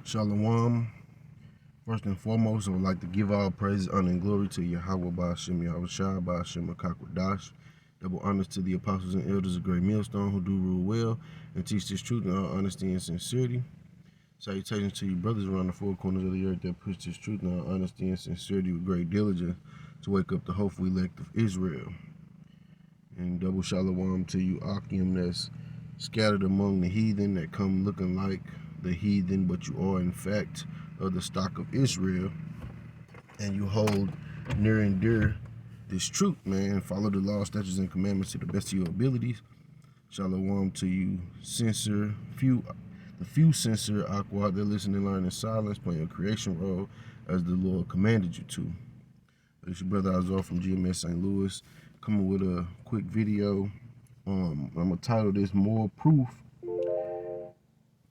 Shalom. First and foremost, I would like to give all praise, honor, and glory to Yahweh Ba'ashem Yahushua Ba'ashem Akakwadash. Double honors to the apostles and elders of Great Millstone who do rule well and teach this truth in all honesty and sincerity. Salutations to you brothers around the four corners of the earth that preach this truth in all honesty and sincerity with great diligence to wake up the hopeful elect of Israel. And double shalom to you Akim that's scattered among the heathen that come looking like the heathen, but you are in fact of the stock of Israel, and you hold near and dear this truth, man. Follow the law, statutes, and commandments to the best of your abilities. Shalom to you, the few sincere Aqua that listen and learn in silence, playing your creation role as the Lord commanded you to. It's your brother Azor from GMS St. Louis, coming with a quick video. I'm gonna title this "More Proof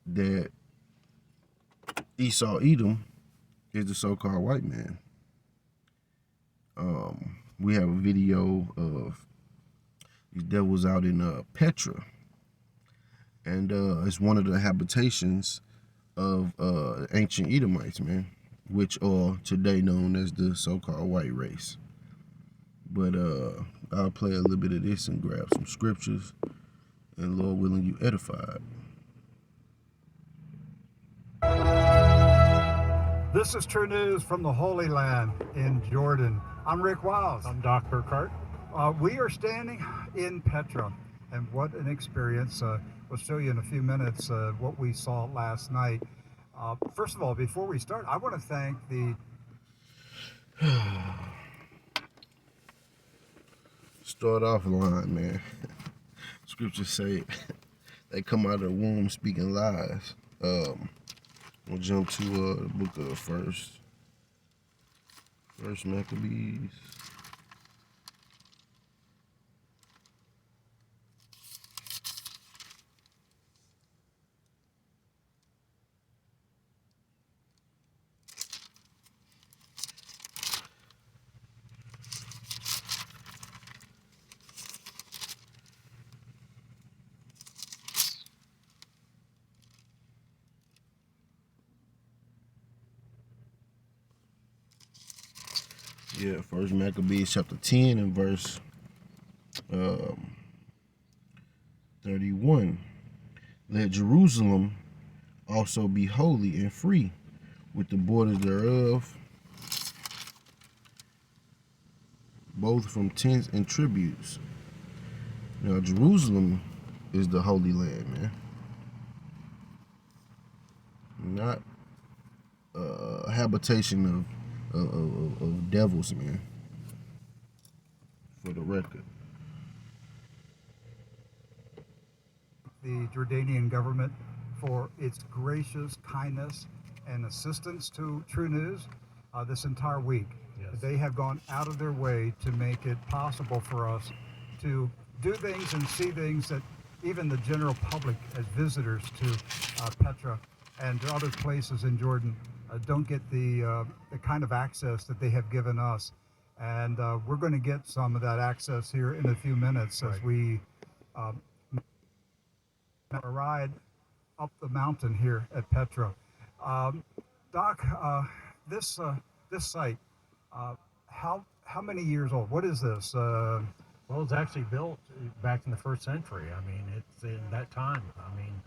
That Esau Edom is the so-called white man." We have a video of these devils out in Petra, and it's one of the habitations of ancient Edomites, man, which are today known as the so-called white race. But I'll play a little bit of this and grab some scriptures, and Lord willing, you edified. This is True News from the Holy Land in Jordan. I'm Rick Wiles. I'm Doc Burkhart. We are standing in Petra, and what an experience. We'll show you in a few minutes what we saw last night. First of all, before we start, I want to thank the... Start off line, man. Scriptures say they come out of the womb speaking lies. We'll jump to the book of First Maccabees. Yeah, First Maccabees chapter 10 and verse 31. Let Jerusalem also be holy and free, with the borders thereof, both from tents and tributes. Now, Jerusalem is the holy land, man. Not a habitation of devils, man. For the record. The Jordanian government for its gracious kindness and assistance to True News this entire week. Yes. They have gone out of their way to make it possible for us to do things and see things that even the general public as visitors to Petra and to other places in Jordan don't get the kind of access that they have given us. And we're going to get some of that access here in a few minutes as we ride up the mountain here at Petra. Doc, this site, how many years old? What is this? Well, it's actually built back in the 1st century. I mean, it's in that time. I mean,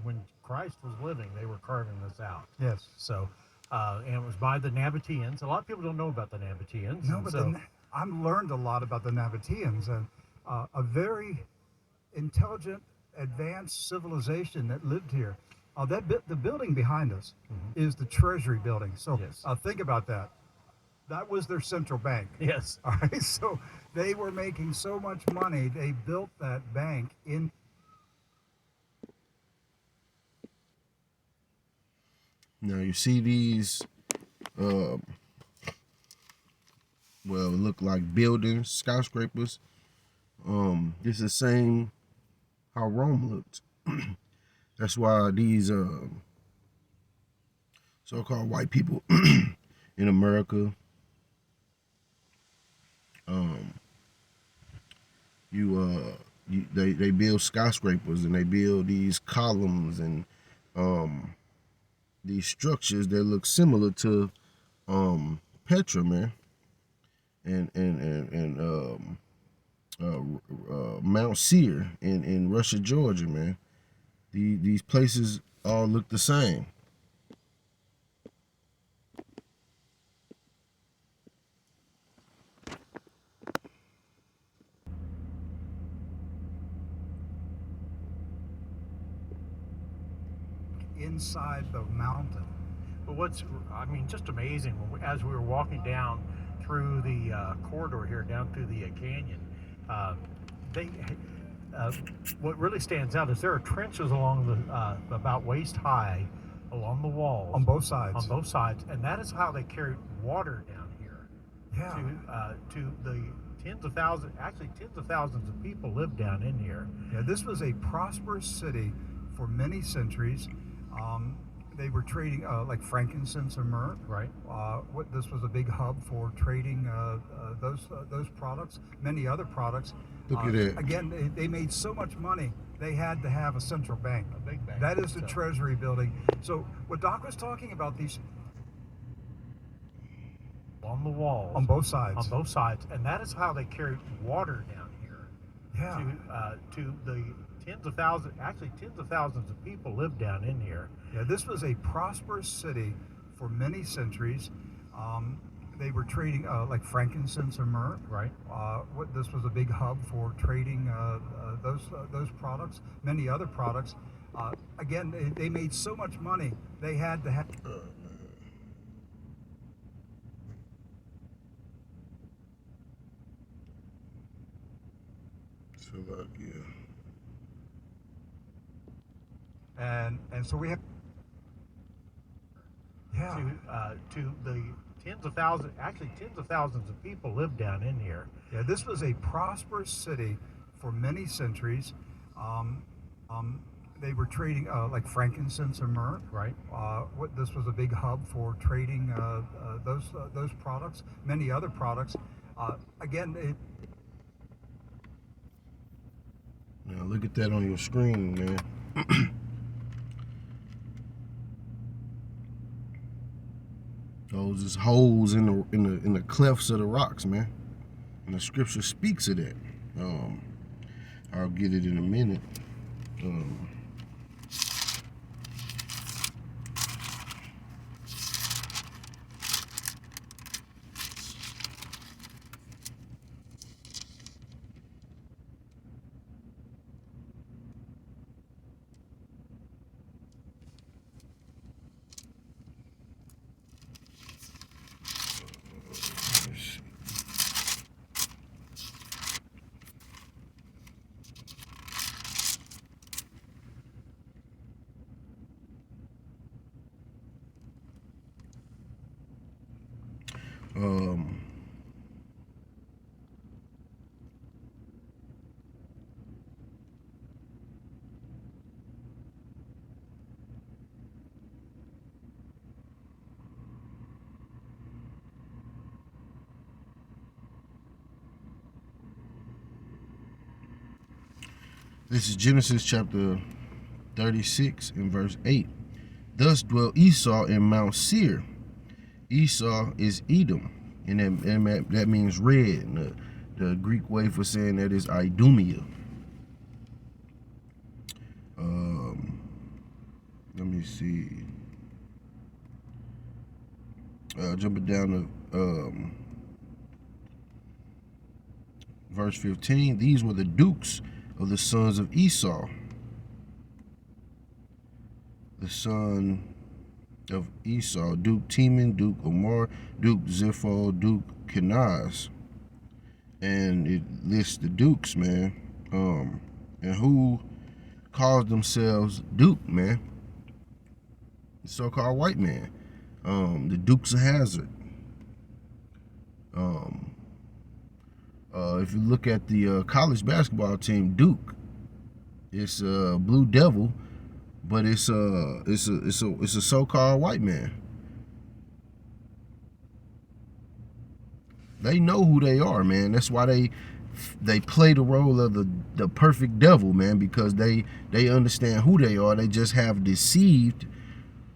when Christ was living, they were carving this out. Yes. So, and it was by the Nabateans. A lot of people don't know about the Nabateans. No, but I've learned a lot about the Nabateans, and a very intelligent, advanced civilization that lived here. The building behind us is the Treasury building. So yes. Think about that. That was their central bank. Yes. All right. So they were making so much money. They built that bank in. Now you see these, well, it look like buildings, skyscrapers. This is the same how Rome looked. That's why these so-called white people in America, they build skyscrapers and they build these columns and these structures that look similar to Petra, man, and Mt.seir in Russia, Georgia, man. These places all look the same. Inside the mountain. But what's, I mean, just amazing, as we were walking down through the corridor here, down through the canyon, they, what really stands out is there are trenches along the, about waist high along the walls. On both sides. On both sides, and that is how they carry water down here. Yeah. To the tens of thousands of people live down in here. Yeah, this was a prosperous city for many centuries. They were trading like frankincense and myrrh. Right. This was a big hub for trading those products, many other products. Look at that. Again, they made so much money, they had to have a central bank. A big bank. That is the Treasury building. So what Doc was talking about, these on the walls. on both sides. On both sides, and that is how they carry water down here. Yeah. To the tens of thousands of people live down in here. Yeah, this was a prosperous city for many centuries. They were trading like frankincense and myrrh. Right. This was a big hub for trading those products, many other products. Again, they made so much money, they had to have. So like, yeah. And so we have. Yeah. To the tens of thousands of people live down in here. Yeah, this was a prosperous city for many centuries. They were trading like frankincense and myrrh. Right. This was a big hub for trading those products, many other products. Again, Now look at that on your screen, man. Those is holes in the clefts of the rocks, man. And the scripture speaks of that. I'll get it in a minute. This is Genesis chapter 36 and verse 8. Thus dwelt Esau in Mount Seir. Esau is Edom, and that means red. And the Greek way for saying that is idumea. Let me see. Jumping down to verse 15. These were the dukes of the sons of Esau. The son of Esau, Duke Teman, Duke Omar, Duke Zipho, Duke Kenaz. And it lists the dukes, man. And who calls themselves Duke, man? The so-called white man. The Dukes of Hazzard. If you look at the college basketball team, Duke, it's a Blue Devil, but it's a so-called white man. They know who they are, man. That's why they play the role of the perfect devil, man, because they understand who they are. They just have deceived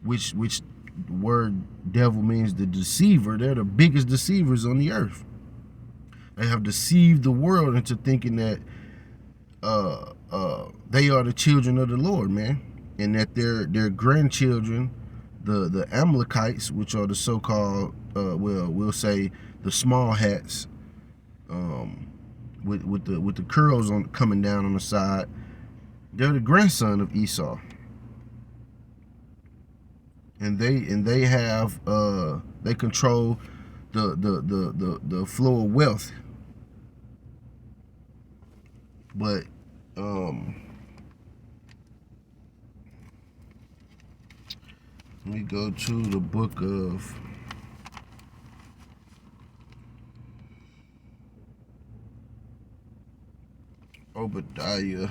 which word devil means the deceiver. They're the biggest deceivers on the earth. They have deceived the world into thinking that they are the children of the Lord, man, and that their grandchildren, the Amalekites, which are the so-called, we'll say the small hats, with the curls on coming down on the side. They're the grandson of Esau, and they have they control the flow of wealth. But let me go to the book of Obadiah.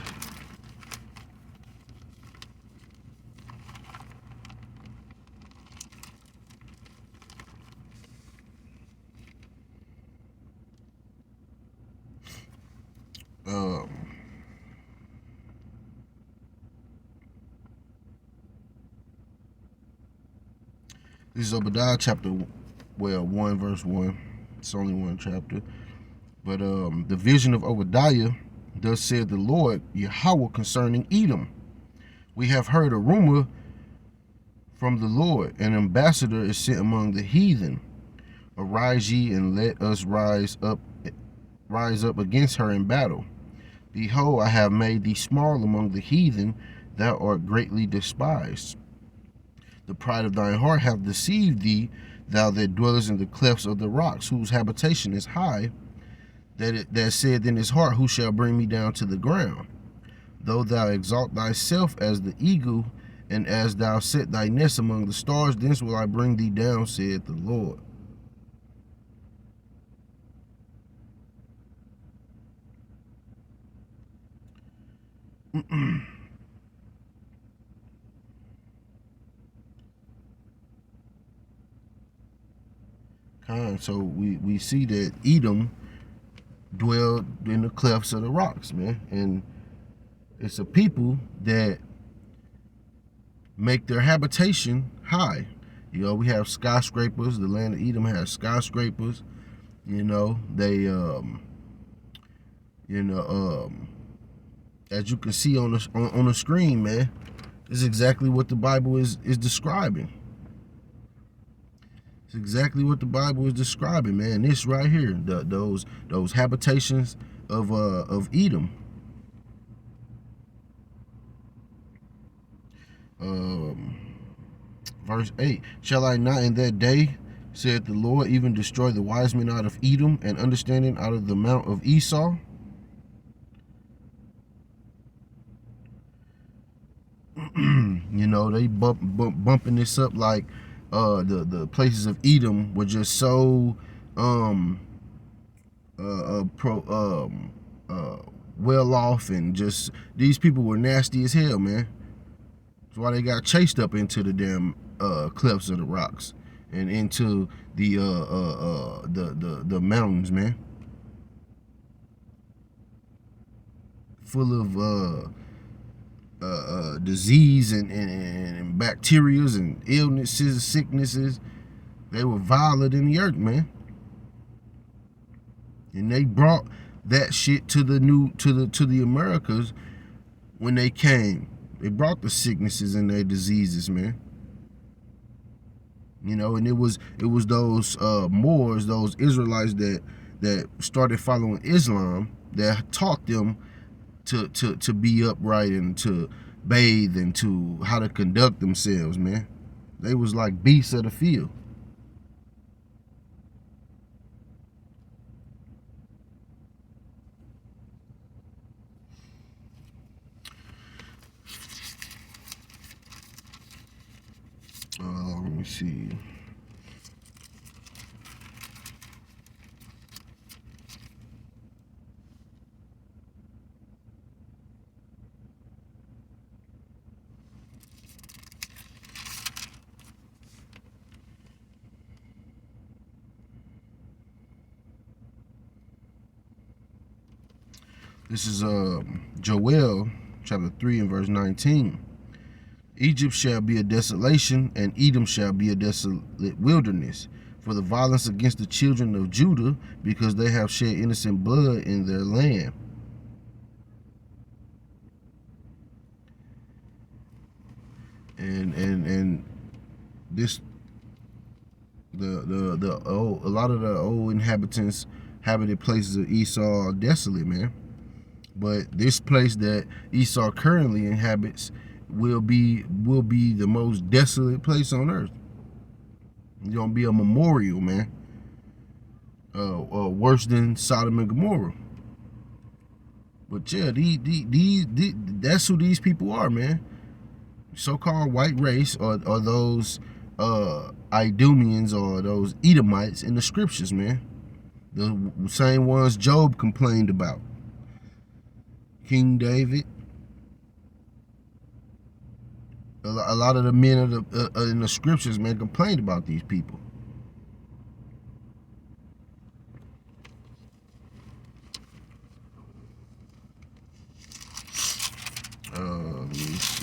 This is Obadiah chapter 1 verse 1. It's only one chapter. But the vision of Obadiah, thus said the Lord Yahweh concerning Edom. We have heard a rumor from the Lord. An ambassador is sent among the heathen. Arise ye and let us rise up against her in battle. Behold, I have made thee small among the heathen, thou art greatly despised. The pride of thine heart hath deceived thee, thou that dwellest in the clefts of the rocks, whose habitation is high, that said in his heart, who shall bring me down to the ground? Though thou exalt thyself as the eagle, and as thou set thy nest among the stars, thence will I bring thee down, saith the Lord. So we see that Edom dwelled in the clefts of the rocks, man. And it's a people that make their habitation high. You know, we have skyscrapers. The land of Edom has skyscrapers. You know, they as you can see on the screen, man, this is exactly what the Bible is describing. It's exactly what the Bible is describing, man. This right here, those habitations of Edom. Verse 8, shall I not in that day, saith the Lord, even destroy the wise men out of Edom, and understanding out of the mount of Esau? You know, they bumping this up like the places of Edom were just so well off, and just these people were nasty as hell, man. That's why they got chased up into the damn clefts of the rocks and into the mountains, man. Full of disease and bacterias and illnesses, sicknesses. They were violent in the earth, man. And they brought that shit to the Americas when they came. They brought the sicknesses and their diseases, man. You know, and it was those Moors, those Israelites that started following Islam, that taught them to be upright and to bathe and to how to conduct themselves, man. They was like beasts of the field. Let me see. This is Joel chapter 3 and verse 19. Egypt shall be a desolation, and Edom shall be a desolate wilderness, for the violence against the children of Judah, because they have shed innocent blood in their land. And this a lot of the old inhabitants habited places of Esau are desolate, man. But this place that Esau currently inhabits will be the most desolate place on earth. It's gonna be a memorial, man. Worse than Sodom and Gomorrah. But yeah, these that's who these people are, man. So-called white race, or those Idumeans, or those Edomites in the scriptures, man. The same ones Job complained about. King David. A lot of the men of in the scriptures, man, complained about these people. Let me see.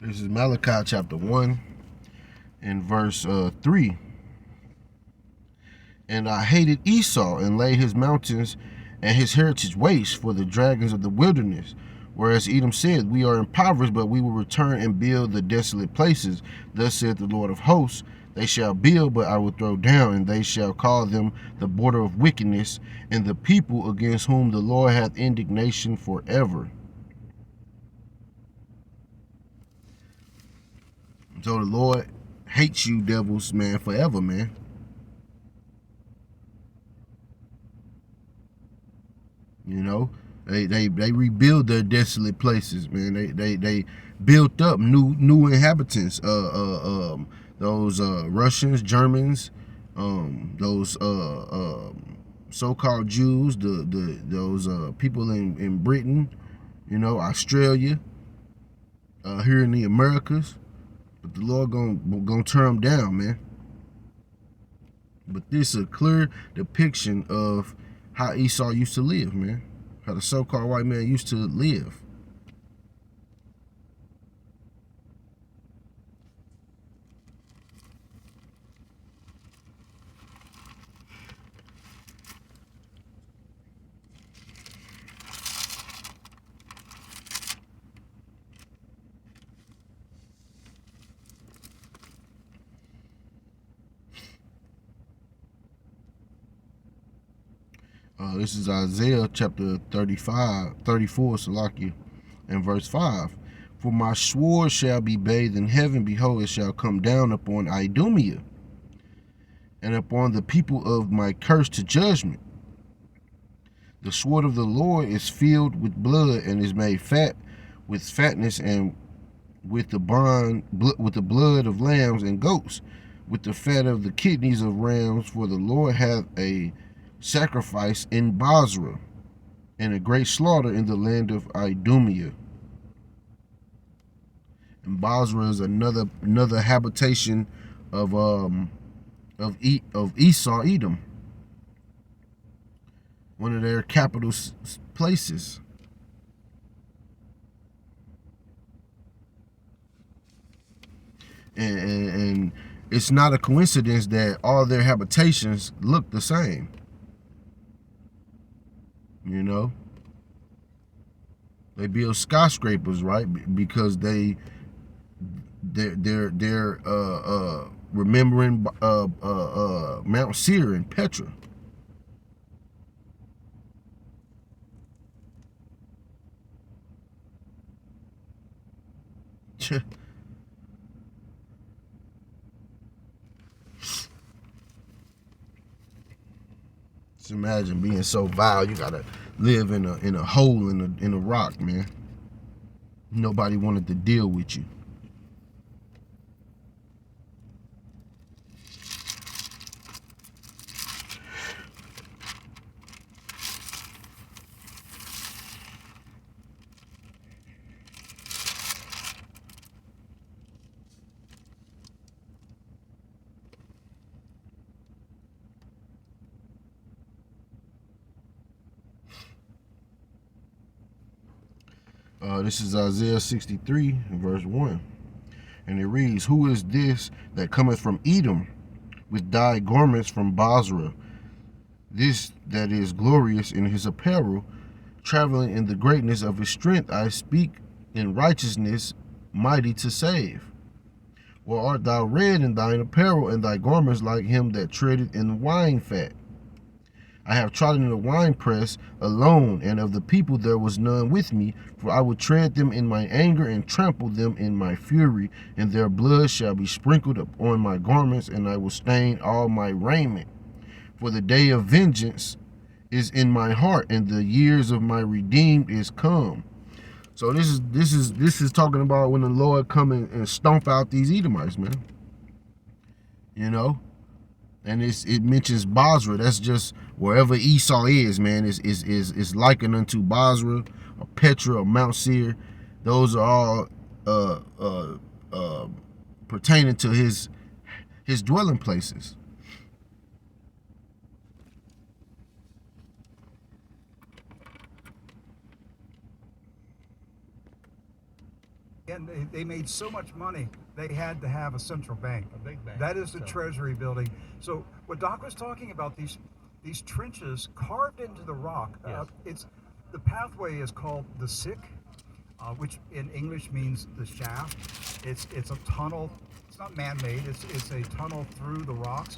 This is Malachi chapter 1 and verse 3. And I hated Esau and laid his mountains and his heritage waste for the dragons of the wilderness. Whereas Edom said, we are impoverished, but we will return and build the desolate places. Thus saith the Lord of hosts, they shall build, but I will throw down, and they shall call them the border of wickedness, and the people against whom the Lord hath indignation forever. So the Lord hates you devils, man, forever, man. You know, they rebuild their desolate places, man. They built up new inhabitants. Those Russians, Germans, those so-called Jews, those people in Britain, you know, Australia, here in the Americas. But the Lord gonna turn them down, man. But this is a clear depiction of how Esau used to live, man. How the so-called white man used to live. This is Isaiah chapter 34, Salakia, and verse 5. For my sword shall be bathed in heaven, behold, it shall come down upon Idumea, and upon the people of my curse to judgment. The sword of the Lord is filled with blood, and is made fat with fatness, and with the blood of lambs and goats, with the fat of the kidneys of rams. For the Lord hath a sacrifice in Bozrah, and a great slaughter in the land of Idumea. And Bozrah is another habitation of Esau, Edom, one of their capital places. And it's not a coincidence that all their habitations look the same. You know, they build skyscrapers, right? Because they're remembering Mount Seir and Petra. Just imagine being so vile. You gotta live in a hole in a rock, man. Nobody wanted to deal with you. This is Isaiah 63, verse 1. And it reads, Who is this that cometh from Edom with dyed garments from Bozrah? This that is glorious in his apparel, traveling in the greatness of his strength. I speak in righteousness, mighty to save. Or art thou red in thine apparel, and thy garments like him that treadeth in wine fat? I have trodden in the winepress alone, and of the people there was none with me, for I will tread them in my anger and trample them in my fury, and their blood shall be sprinkled upon my garments, and I will stain all my raiment. For the day of vengeance is in my heart, and the years of my redeemed is come. So this is talking about when the Lord come and stomp out these Edomites, man. You know? And it mentions Bozrah. That's just wherever Esau is, man. Is likened unto Bozrah or Petra or Mount Seir. Those are all pertaining to his dwelling places. And they made so much money, they had to have a central bank. A big bank. That is the Treasury building. So what Doc was talking about, these trenches carved into the rock. Yes. The pathway is called the Sick, which in English means the shaft. It's a tunnel. It's not man-made. It's a tunnel through the rocks,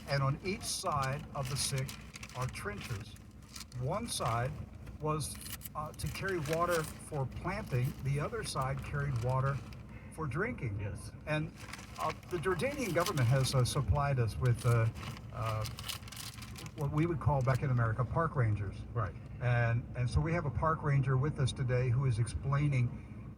and on each side of the Sick are trenches. One side was to carry water for planting. The other side carried water for drinking. Yes. And the Jordanian government has supplied us with what we would call back in America park rangers. Right. And so we have a park ranger with us today who is explaining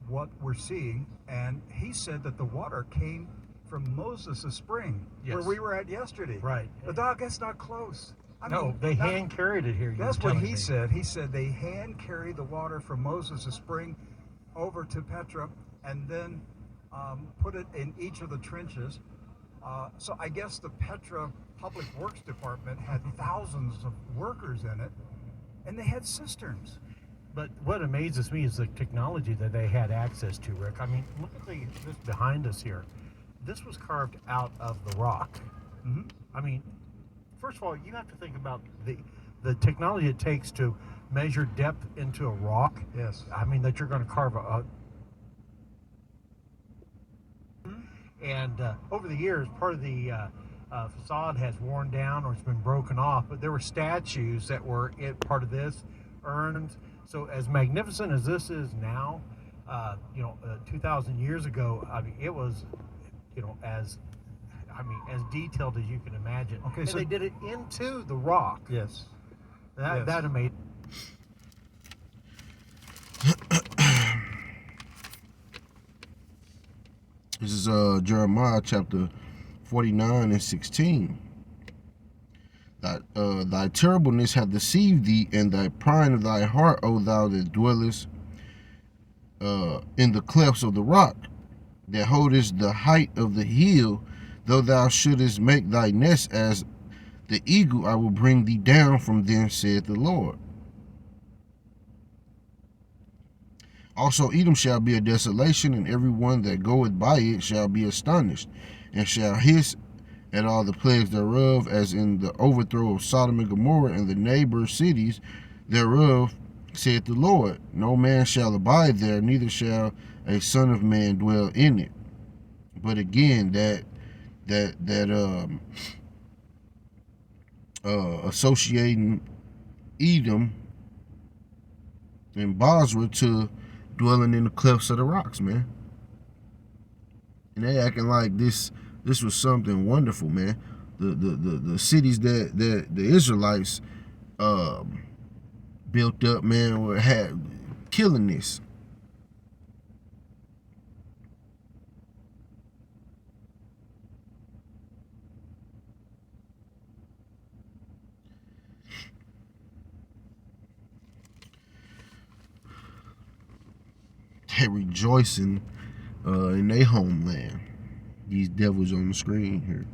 what we're seeing. And he said that the water came from Moses' spring, Yes. where we were at yesterday. Right. But Doc, that's not close. No, they hand carried it here. That's what he said. He said they hand carried the water from Moses' spring over to Petra and then put it in each of the trenches. So I guess the Petra Public Works Department had thousands of workers in it, and they had cisterns. But what amazes me is the technology that they had access to, Rick. I mean, look at this behind us here. This was carved out of the rock. Mm-hmm. I mean, first of all, you have to think about the technology it takes to measure depth into a rock. Yes. I mean, that you're going to carve and over the years, part of the facade has worn down or it's been broken off, but there were statues that were part of this, urns. So as magnificent as this is now, 2,000 years ago, I mean, it was, as detailed as you can imagine. Okay, and so they did it into the rock. Yes. That amazing. This is Jeremiah chapter 49 and 16. Thy terribleness hath deceived thee, and thy pride of thy heart, O thou that dwellest in the clefts of the rock, that holdest the height of the hill. Though thou shouldest make thy nest as the eagle, I will bring thee down from thence, saith the Lord. Also Edom shall be a desolation, and every one that goeth by it shall be astonished, and shall hiss at all the plagues thereof, as in the overthrow of Sodom and Gomorrah and the neighbor cities thereof, saith the Lord. No man shall abide there, neither shall a son of man dwell in it. But again, associating Edom and Bozrah to dwelling in the clefts of the rocks, man. And they acting like this was something wonderful, man. The cities that the Israelites built up, man, had killing this. They rejoicing in their homeland. These devils on the screen here.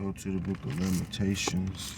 Go to the book of Lamentations.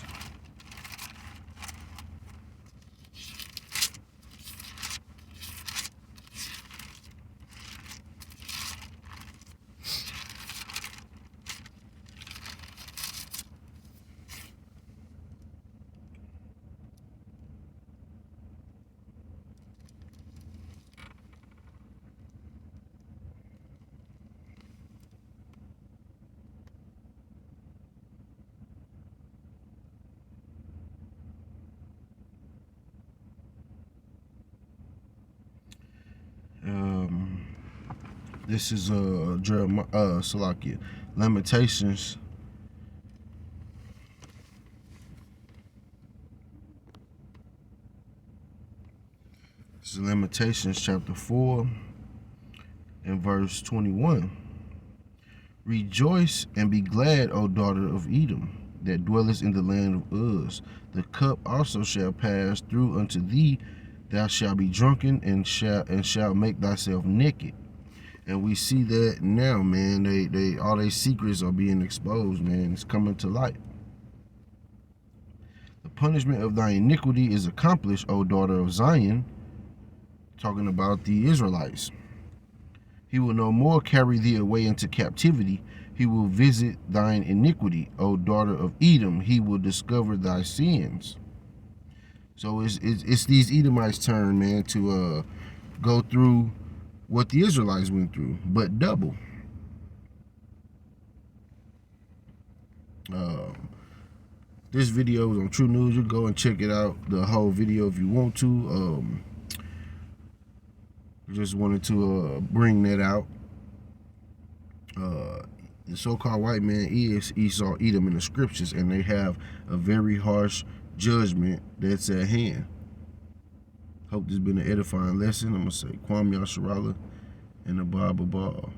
This is Jeremiah, Salakia, Lamentations. This is Lamentations chapter 4 and verse 21. Rejoice and be glad, O daughter of Edom, that dwellest in the land of Uz. The cup also shall pass through unto thee. Thou shalt be drunken and shalt make thyself naked. And we see that now, man. They all their secrets are being exposed, man. It's coming to light. The punishment of thy iniquity is accomplished, O daughter of Zion. Talking about the Israelites. He will no more carry thee away into captivity. He will visit thine iniquity, O daughter of Edom. He will discover thy sins. So it's these Edomites' turn, man, to go through what the Israelites went through, but double. This video is on True News. You go and check it out, the whole video, if you want to. Just wanted to bring that out. The so-called white man is Esau, Edom in the scriptures, and they have a very harsh judgment that's at hand. Hope this has been an edifying lesson. I'm going to say Kwam Yasharala and the Bible Ball.